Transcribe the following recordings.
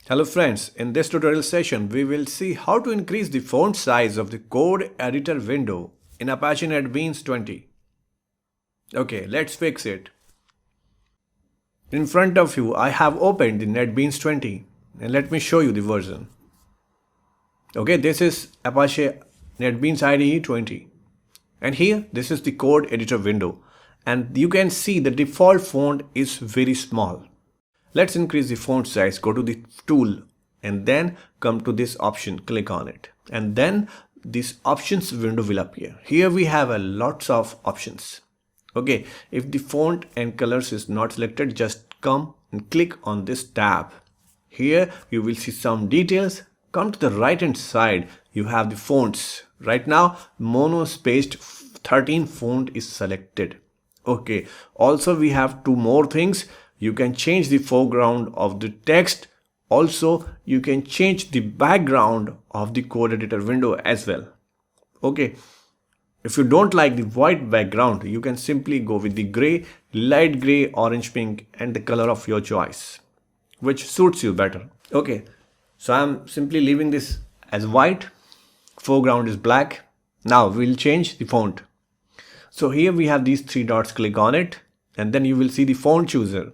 Hello friends, in this tutorial session we will see how to increase the font size of the code editor window in Apache NetBeans 20. Okay, let's fix it. In front of you I have opened the NetBeans 20 and let me show you the version. Okay, this is Apache NetBeans IDE 20 and here this is the code editor window and you can see the default font is very small. Let's increase the font size. Go to the tool and then come to this option, click on it, and then this options window will appear. Here we have a lots of options. Okay, if the font and colors is not selected, just come and click on this tab. Here you will see some details. Come to the right hand side, you have the fonts. Right now mono spaced 13 font is selected. Okay, also we have two more things. You can change the foreground of the text. Also, you can change the background of the code editor window as well. Okay, if you don't like the white background, you can simply go with the gray, light gray, orange, pink, and the color of your choice, which suits you better. Okay, so I'm simply leaving this as white. Foreground is black. Now we'll change the font. So here we have these three dots, click on it, and then you will see the font chooser.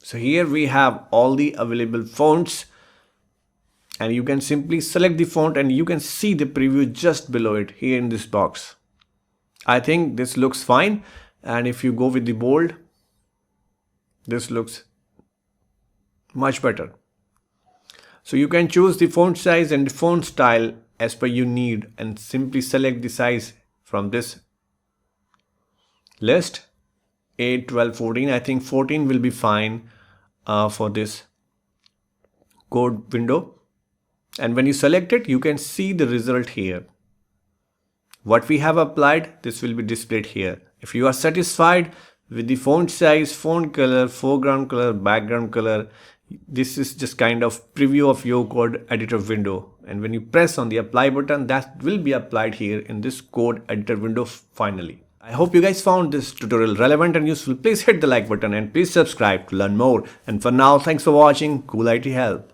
So here we have all the available fonts and you can simply select the font and you can see the preview just below it here in this box. I think this looks fine, and if you go with the bold, this looks much better. So you can choose the font size and the font style as per you need and simply select the size from this list. 8, 12, 14. I think 14 will be fine for this code window. And when you select it, you can see the result here. What we have applied, this will be displayed here. If you are satisfied with the font size, font color, foreground color, background color, this is just kind of preview of your code editor window. And when you press on the apply button, that will be applied here in this code editor window finally. I hope you guys found this tutorial relevant and useful. Please hit the like button and please subscribe to learn more. And for now, thanks for watching. Cool IT Help.